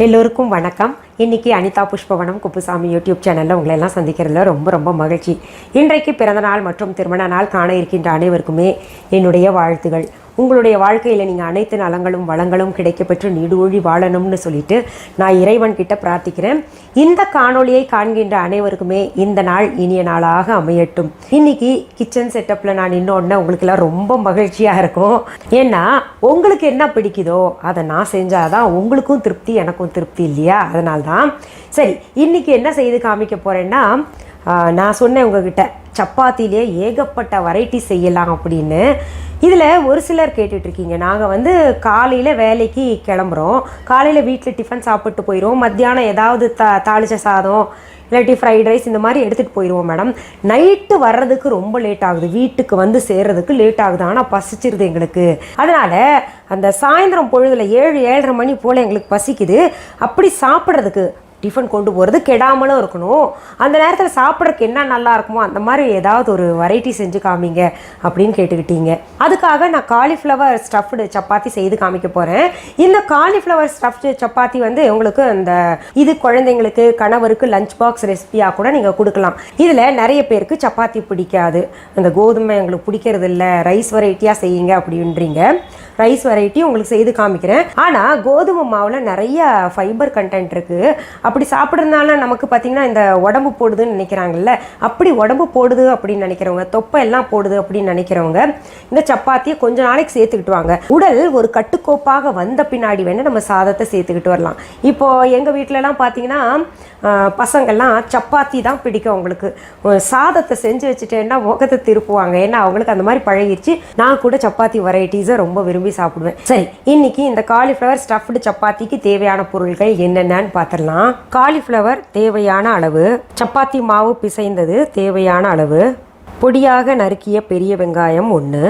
எல்லோருக்கும் வணக்கம். இன்னைக்கு அனிதா புஷ்பவனம் குப்புசாமி யூடியூப் சேனலில் உங்களை எல்லாம் சந்திக்கிறதுல ரொம்ப மகிழ்ச்சி. இன்றைக்கு பிறந்த நாள் மற்றும் திருமண நாள் காண இருக்கின்ற அனைவருக்குமே என்னுடைய வாழ்த்துகள். உங்களுடைய வாழ்க்கையில் நீங்கள் அனைத்து நலங்களும் வளங்களும் கிடைக்கப்பெற்று நீடூழி வாழணும்னு சொல்லிட்டு நான் இறைவன்கிட்ட பிரார்த்திக்கிறேன். இந்த காணொளியை காண்கின்ற அனைவருக்குமே இந்த நாள் இனிய நாளாக அமையட்டும். இன்னைக்கு கிச்சன் செட்டப்பில் நான் இன்னொன்று உங்களுக்கெல்லாம் ரொம்ப மகிழ்ச்சியாக இருக்கும். ஏன்னா உங்களுக்கு என்ன பிடிக்குதோ அதை நான் செஞ்சாதான் உங்களுக்கும் திருப்தி எனக்கும் திருப்தி இல்லையா? அதனால்தான் சரி இன்னைக்கு என்ன செய்து காமிக்க போகிறேன்னா, நான் சொன்னேன் உங்ககிட்ட சப்பாத்திலே ஏகப்பட்ட வெரைட்டி செய்யலாம் அப்படின்னு. இதில் ஒரு சிலர் கேட்டுட்ருக்கீங்க, நாங்கள் காலையில் வேலைக்கு கிளம்புறோம், காலையில் வீட்டில் டிஃபன் சாப்பிட்டு போயிடுவோம், மத்தியானம் ஏதாவது தாளிச்ச சாதம் இல்லாட்டி ஃப்ரைட் ரைஸ் இந்த மாதிரி எடுத்துகிட்டு போயிடுவோம் மேடம், நைட்டு வர்றதுக்கு ரொம்ப லேட் ஆகுது, வீட்டுக்கு சேர்றதுக்கு லேட் ஆகுது, ஆனால் பசிச்சிருது எங்களுக்கு. அதனால் அந்த சாயந்தரம் பொழுதில் 7-7:30 மணி போல் எங்களுக்கு பசிக்குது, அப்படி சாப்பிட்றதுக்கு டிஃபன் கொண்டு போகிறது கெடாமலும் இருக்கணும், அந்த நேரத்தில் சாப்பிட்றதுக்கு என்ன நல்லா இருக்குமோ அந்த மாதிரி ஏதாவது ஒரு வெரைட்டி செஞ்சு காமிங்க அப்படின்னு கேட்டுக்கிட்டீங்க. அதுக்காக நான் காலிஃப்ளவர் ஸ்டஃப்டு சப்பாத்தி செய்து காமிக்க போகிறேன். இந்த காலிஃப்ளவர் ஸ்டஃப்டு சப்பாத்தி உங்களுக்கு அந்த இது குழந்தைங்களுக்கு கணவருக்கு லஞ்ச் பாக்ஸ் ரெசிபியாக கூட நீங்கள் கொடுக்கலாம். இதில் நிறைய பேருக்கு சப்பாத்தி பிடிக்காது, அந்த கோதுமை எங்களுக்கு பிடிக்கிறது இல்லை, ரைஸ் வெரைட்டியாக செய்யுங்க அப்படின்றீங்க. ரைஸ் வெரைட்டி உங்களுக்கு செய்து காமிக்கிறேன். ஆனால் கோதுமை மாவில் நிறைய ஃபைபர் கண்டென்ட் இருக்குது, அப்படி சாப்பிட்றதுனால நமக்கு பார்த்திங்கன்னா இந்த உடம்பு போடுதுன்னு நினைக்கிறாங்கல்ல, அப்படி உடம்பு போடுது அப்படின்னு நினைக்கிறவங்க, தொப்பை எல்லாம் போடுது அப்படின்னு நினைக்கிறவங்க இந்த சப்பாத்தியை கொஞ்ச நாளைக்கு சேர்த்துக்கிட்டு வாங்க. உடல் ஒரு கட்டுக்கோப்பாக வந்த பின்னாடி வேணால் நம்ம சாதத்தை சேர்த்துக்கிட்டு வரலாம். இப்போது எங்கள் வீட்டிலலாம் பார்த்திங்கன்னா பசங்கள்லாம் சப்பாத்தி தான் பிடிக்கும், அவங்களுக்கு சாதத்தை செஞ்சு வச்சுட்டேன்னா முகத்தை திருப்புவாங்க, ஏன்னா அவங்களுக்கு அந்த மாதிரி பழகிடுச்சு. நான் கூட சப்பாத்தி வெரைட்டிஸை ரொம்ப விரும்பி சாப்பிடுவேன். சரி, இன்னைக்கு இந்த காலிஃப்ளவர் ஸ்டஃப்டு சப்பாத்திக்கு தேவையான பொருட்கள் என்னென்னு பார்த்துடலாம். காலிஃப்ளவர் தேவையான அளவு, சப்பாத்தி மாவு பிசைந்தது தேவையான அளவு, பொடியாக நறுக்கிய பெரிய வெங்காயம் 1,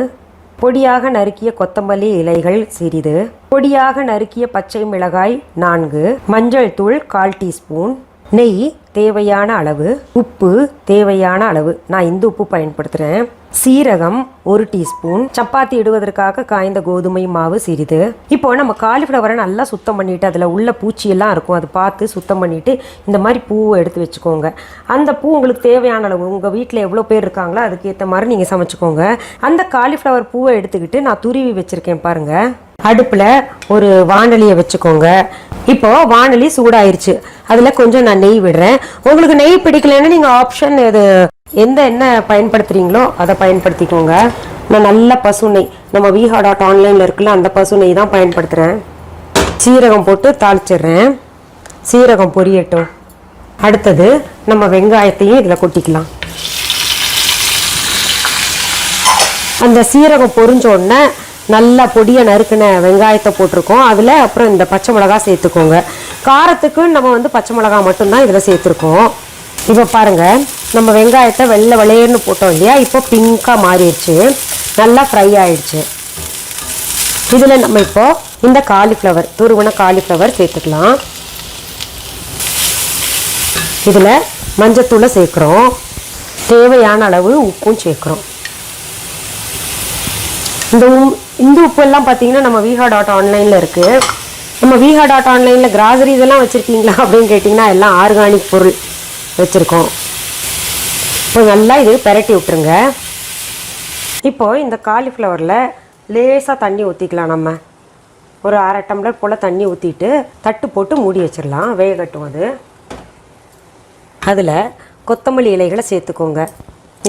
பொடியாக நறுக்கிய கொத்தமல்லி இலைகள் சிறிது, பொடியாக நறுக்கிய பச்சை மிளகாய் 4, மஞ்சள் தூள் 1/4 டீஸ்பூன், நெய் தேவையான அளவு, உப்பு தேவையான அளவு, நான் இந்த உப்பு பயன்படுத்துகிறேன், சீரகம் 1 டீஸ்பூன், சப்பாத்தி இடுவதற்காக காய்ந்த கோதுமை மாவு சிறிது. இப்போ நம்ம காலிஃப்ளவரை நல்லா சுத்தம் பண்ணிவிட்டு அதில் உள்ள பூச்சியெல்லாம் இருக்கும், அதை பார்த்து சுத்தம் பண்ணிவிட்டு இந்த மாதிரி பூவை எடுத்து வச்சுக்கோங்க. அந்த பூ உங்களுக்கு தேவையான அளவு, உங்கள் வீட்டில் எவ்வளோ பேர் இருக்காங்களோ அதுக்கேற்ற மாதிரி நீங்கள் சமைச்சிக்கோங்க. அந்த காலிஃப்ளவர் பூவை எடுத்துக்கிட்டு நான் துருவி வச்சுருக்கேன் பாருங்கள். அடுப்பில் ஒரு வாணலியை வச்சுக்கோங்க. இப்போது வாணலி சூடாயிருச்சு, அதில் கொஞ்சம் நான் நெய் விடுறேன். உங்களுக்கு நெய் பிடிக்கலன்னா நீங்கள் ஆப்ஷன் எது எந்த எண்ணெய் பயன்படுத்துகிறீங்களோ அதை பயன்படுத்திக்கோங்க. நான் நல்ல பசு நெய், நம்ம VHA.online இருக்குல்ல அந்த பசு நெய் தான் பயன்படுத்துகிறேன். சீரகம் போட்டு தாளிச்சிடுறேன், சீரகம் பொரியட்டும். அடுத்தது நம்ம வெங்காயத்தையும் இதில் கொட்டிக்கலாம். அந்த சீரகம் பொரிஞ்ச உடனே நல்லா பொடியை நறுக்கின வெங்காயத்தை போட்டிருக்கோம், அதில் அப்புறம் இந்த பச்சை மிளகா சேர்த்துக்கோங்க. காரத்துக்கு நம்ம பச்சை மிளகா மட்டும்தான் இதில் சேர்த்துருக்கோம். இப்போ பாருங்கள், நம்ம வெங்காயத்தை வெள்ளை வெளையர்னு போட்டோம் இல்லையா, இப்போ பிங்காக மாறிடுச்சு, நல்லா ஃப்ரை ஆயிடுச்சு. இதில் நம்ம இப்போ இந்த காலிஃப்ளவர், துருவன காலிஃப்ளவர் சேர்த்துக்கலாம். இதில் மஞ்சத்தூளை சேர்க்குறோம், தேவையான அளவு உப்பும் சேர்க்குறோம். இந்த உப்பு எல்லாம் பார்த்தீங்கன்னா நம்ம VHA.online இருக்குது. நம்ம VHA.online கிராசரி இதெல்லாம் வச்சுருக்கீங்களா அப்படின்னு கேட்டிங்கன்னா எல்லாம் ஆர்கானிக் பொருள் வச்சுருக்கோம். இப்போ நல்லா இது பெரட்டி விட்டுருங்க. இப்போது இந்த காலிஃப்ளவரில் லேசாக தண்ணி ஊற்றிக்கலாம். நம்ம ஒரு 1/2 டம்ளர் போல் தண்ணி ஊற்றிட்டு தட்டு போட்டு மூடி வச்சிடலாம், வேகட்டும். அதில் கொத்தமல்லி இலைகளை சேர்த்துக்கோங்க,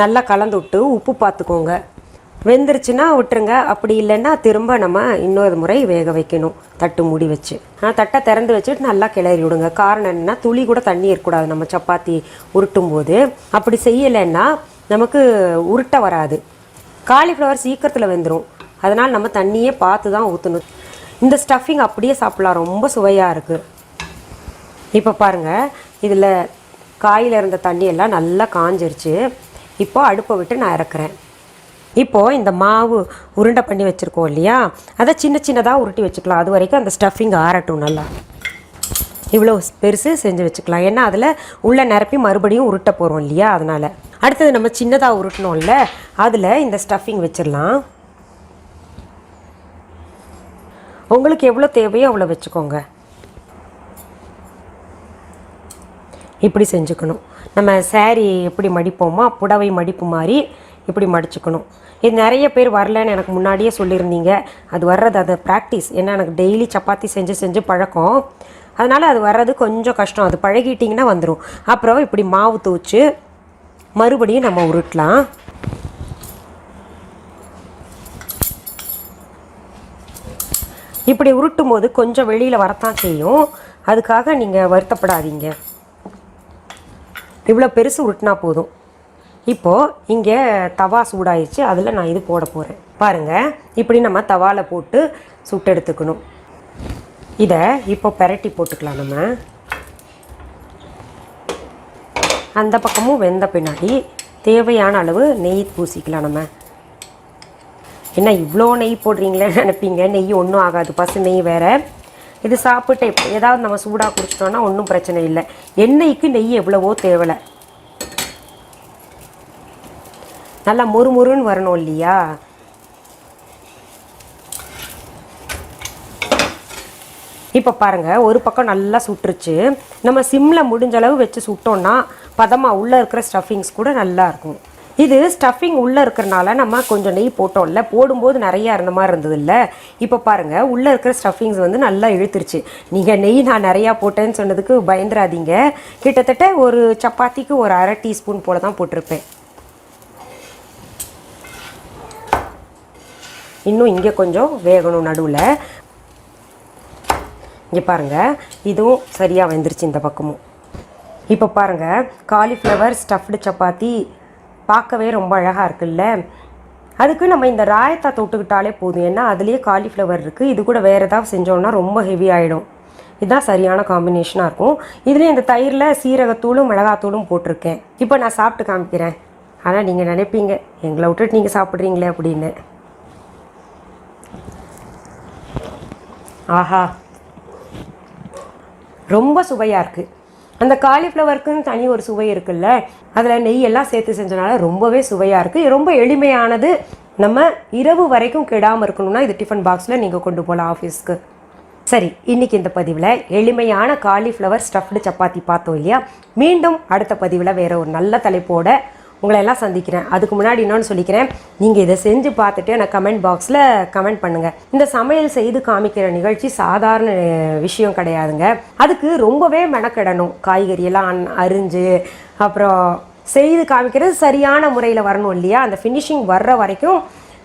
நல்லா கலந்து விட்டு உப்பு பார்த்துக்கோங்க. வெந்துருச்சுன்னா விட்டுருங்க, அப்படி இல்லைன்னா திரும்ப நம்ம இன்னொரு முறை வேக வைக்கணும் தட்டு மூடி வச்சு. தட்டை திறந்து வச்சுட்டு நல்லா கிளறி விடுங்க. காரணம் என்னென்னா துளி கூட தண்ணி இருக்கக்கூடாது நம்ம சப்பாத்தி உருட்டும் போது. அப்படி செய்யலைன்னா நமக்கு உருட்ட வராது. காலிஃப்ளவர் சீக்கிரத்தில் வெந்துடும், அதனால் நம்ம தண்ணியே பார்த்து தான் ஊற்றணும். இந்த ஸ்டஃபிங் அப்படியே சாப்பிட்லாம், ரொம்ப சுவையாக இருக்குது. இப்போ பாருங்கள், இதில் காயில் இருந்த தண்ணியெல்லாம் நல்லா காஞ்சிருச்சு. இப்போ அடுப்பை விட்டு நான் இறக்குறேன். இப்போது இந்த மாவு உருண்டை பண்ணி வச்சுருக்கோம் இல்லையா, அதை சின்ன சின்னதாக உருட்டி வச்சுக்கலாம். அது வரைக்கும் அந்த ஸ்டஃபிங் ஆறட்டும். நல்லா இவ்வளோ பெருசு செஞ்சு வச்சுக்கலாம், ஏன்னா அதில் உள்ள நிரப்பி மறுபடியும் உருட்ட போகிறோம் இல்லையா, அதனால். அடுத்தது நம்ம சின்னதாக உருட்டணும்ல, அதில் இந்த ஸ்டஃபிங் வச்சிடலாம். உங்களுக்கு எவ்வளோ தேவையோ அவ்வளோ வச்சுக்கோங்க. இப்படி செஞ்சுக்கணும். நம்ம saree எப்படி மடிப்போமோ புடவை மடிப்பு மாதிரி இப்படி மடிச்சுக்கணும். இது நிறைய பேர் வரலன்னு எனக்கு முன்னாடியே சொல்லியிருந்தீங்க. அது வர்றது அது ப்ராக்டிஸ். ஏன்னா எனக்கு டெய்லி சப்பாத்தி செஞ்சு பழக்கம். அதனால் அது வர்றது கொஞ்சம் கஷ்டம். அது பழகிட்டிங்கன்னா வந்துடும். அப்புறம் இப்படி மாவு தூச்சு மறுபடியும் நம்ம உருட்டலாம். இப்படி உருட்டும் போது கொஞ்சம் வெளியில் வரத்தான் செய்யும். அதுக்காக நீங்கள் வருத்தப்படாதீங்க. இவ்வளோ பெருசு உருட்டினா போதும். இப்போது இங்கே தவா சூடாயிடுச்சு. அதில் நான் இது போட போகிறேன். பாருங்கள், இப்படி நம்ம தவாவில் போட்டு சுட்டு எடுத்துக்கணும். இதை இப்போ பெரட்டி போட்டுக்கலாம். நம்ம அந்த பக்கமும் வெந்த பின்னாடி தேவையான அளவு நெய் பூசிக்கலாம். நம்ம என்ன இவ்வளோ நெய் போடுறீங்களேன்னு நினைப்பீங்க. நெய் ஒன்றும் ஆகாது, பசு நெய் வேறு. இது சாப்பிட்டு ஏதாவது நம்ம சூடாக குடிச்சிட்டோன்னா ஒன்றும் பிரச்சனை இல்லை. எண்ணெய்க்கு நெய் எவ்வளவோ தேவலை. நல்லா முறுமுறுன்னு வரணும் இல்லையா? இப்போ பாருங்கள், ஒரு பக்கம் நல்லா சுட்டுருச்சு. நம்ம சிம்மில் முடிஞ்ச அளவு வச்சு சுட்டோன்னா பதமாக உள்ளே இருக்கிற ஸ்டஃபிங்ஸ் கூட நல்லா இருக்கும். இது ஸ்டஃபிங் உள்ளே இருக்கிறனால நம்ம கொஞ்சம் நெய் போட்டோம்ல, போடும்போது நிறையா இருந்த மாதிரி இருந்தது இல்லை. இப்போ பாருங்கள், உள்ளே இருக்கிற ஸ்டஃபிங்ஸ் வந்து நல்லா இழுத்துருச்சு. நீங்கள் நெய் நான் நிறையா போட்டேன்னு சொன்னதுக்கு பயந்துராதீங்க. கிட்டத்தட்ட ஒரு சப்பாத்திக்கு ஒரு 1/2 டீஸ்பூன் போல் தான் போட்டிருப்பேன். இன்னும் இங்கே கொஞ்சம் வேகணும் நடுவில். இங்கே பாருங்கள், இதுவும் சரியாக வெந்துருச்சு இந்த பக்கமும். இப்போ பாருங்கள், காலிஃப்ளவர் ஸ்டஃப்டு சப்பாத்தி பார்க்கவே ரொம்ப அழகாக இருக்குல்ல. அதுக்கு நம்ம இந்த ராயத்தா தொட்டுக்கிட்டாலே போதும். ஏன்னா அதுலேயே காலிஃப்ளவர் இருக்குது. இது கூட வேறு ஏதாவது செஞ்சோன்னா ரொம்ப ஹெவி ஆகிடும். இதுதான் சரியான காம்பினேஷனாக இருக்கும். இதுலேயும் இந்த தயிரில் சீரகத்தூளும் மிளகாத்தூளும் போட்டிருக்கேன். இப்போ நான் சாப்பிட்டு காமிக்கிறேன். ஆனால் நீங்கள் நினைப்பீங்க எங்களை விட்டுட்டு நீங்கள் சாப்பிட்றீங்களே அப்படின்னு. ஆஹா, ரொம்ப சுவையாக இருக்குது. அந்த காலிஃப்ளவருக்குன்னு தனி ஒரு சுவை இருக்குல்ல, அதில் நெய்யெல்லாம் சேர்த்து செஞ்சனால ரொம்பவே சுவையாக இருக்குது. ரொம்ப எளிமையானது. நம்ம இரவு வரைக்கும் கெடாமல் இருக்கணும்னா இது டிஃபன் பாக்ஸில் நீங்கள் கொண்டு போகலாம் ஆஃபீஸ்க்கு. சரி, இன்றைக்கி இந்த பதிவில் எளிமையான காலிஃப்ளவர் ஸ்டஃப்டு சப்பாத்தி பார்த்தோம் இல்லையா? மீண்டும் அடுத்த பதிவில் வேறு ஒரு நல்ல தலைப்போட உங்களை எல்லாம் சந்திக்கிறேன். அதுக்கு முன்னாடி இன்னொன்று சொல்லிக்கிறேன். நீங்கள் இதை செஞ்சு பார்த்துட்டு எனக்கு கமெண்ட் பாக்ஸில் கமெண்ட் பண்ணுங்கள். இந்த சமையல் செய்து காமிக்கிற நிகழ்ச்சி சாதாரண விஷயம் கிடையாதுங்க. அதுக்கு ரொம்பவே மெனக்கிடணும். காய்கறியெல்லாம் அரிஞ்சு அப்புறம் செய்து காமிக்கிறது சரியான முறையில் வரணும் இல்லையா? அந்த ஃபினிஷிங் வர்ற வரைக்கும்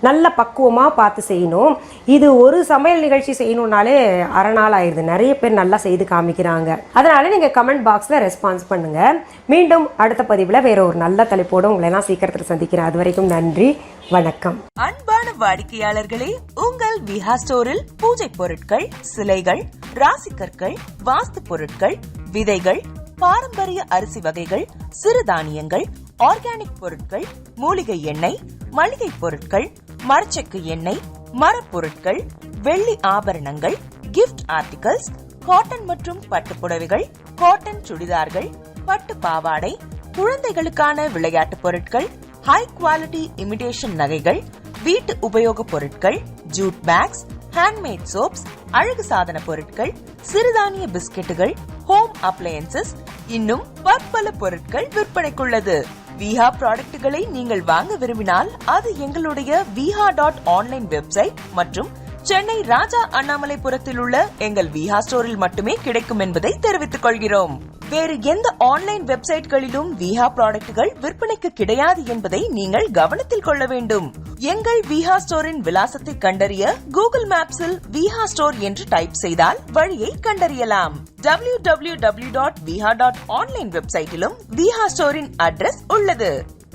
நல்ல பக்குவமாக பார்த்து செய்யணும். இது ஒரு சமையல் நிகழ்ச்சி செய்யணுன்னாலே 1/2 நாள் ஆயிடுது. நிறைய பேர் நல்லா செய்து காமிக்கிறாங்க. அதனால் நீங்கள் கமெண்ட் பாக்ஸில் ரெஸ்பான்ஸ் பண்ணுங்கள். மீண்டும் அடுத்த பதிவில் வேற ஒரு நல்ல தலைப்போடு உங்களை எல்லாம் சீக்கிரத்தில் சந்திக்கிறேன். அது வரைக்கும் நன்றி, வணக்கம். அன்பான வாடிக்கையாளர்களே, உங்கள் விஹா ஸ்டோரில் பூஜை பொருட்கள், சிலைகள், ராசிக்கற்கள், வாஸ்து பொருட்கள், விதைகள், பாரம்பரிய அரிசி வகைகள், சிறுதானியங்கள், ஆர்கானிக் பொருட்கள், மூலிகை எண்ணெய், மளிகை பொருட்கள், மரச்செக்கு எண்ணெய், மரப்பொருட்கள், வெள்ளி ஆபரணங்கள், கிஃப்ட் ஆர்டிகல்ஸ், காட்டன் மற்றும் பட்டு புடவைகள், காட்டன் சுடிதார்கள், பட்டு பாவாடை, குழந்தைகளுக்கான விளையாட்டு பொருட்கள், ஹை குவாலிட்டி இமிடேஷன் நகைகள், வீட்டு உபயோக பொருட்கள், ஜூட் பேக்ஸ், ஹேண்ட்மேட் சோப்ஸ், அழகு சாதன பொருட்கள், சிறுதானிய பிஸ்கெட்டுகள், ஹோம் அப்ளையன்சஸ், இன்னும் பற்பல பொருட்கள் விற்பனைக்குள்ளது. விஹா ப்ராடக்ட்களை நீங்கள் வாங்க விரும்பினால் அது எங்களுடைய viha.online வெப்சைட் மற்றும் சென்னை ராஜா அண்ணாமலைபுரத்தில் உள்ள எங்கள் விஹா ஸ்டோரில் மட்டுமே கிடைக்கும் என்பதை தெரிவித்துக் கொள்கிறோம். வேறு எந்த ஆன்லைன் வெப்சைட்களிலும் விஹா ப்ராடக்ட்கள் விற்பனைக்கு கிடையாது என்பதை நீங்கள் கவனத்தில் கொள்ள வேண்டும். எங்கள் விஹா ஸ்டோரின் விலாசத்தை கண்டறிய கூகுள் மேப்ஸில் விஹா ஸ்டோர் என்று டைப் செய்தால் வழியை கண்டறியலாம். www.viha.online வெப்சைட்டிலும் விஹா ஸ்டோரின் அட்ரஸ் உள்ளது.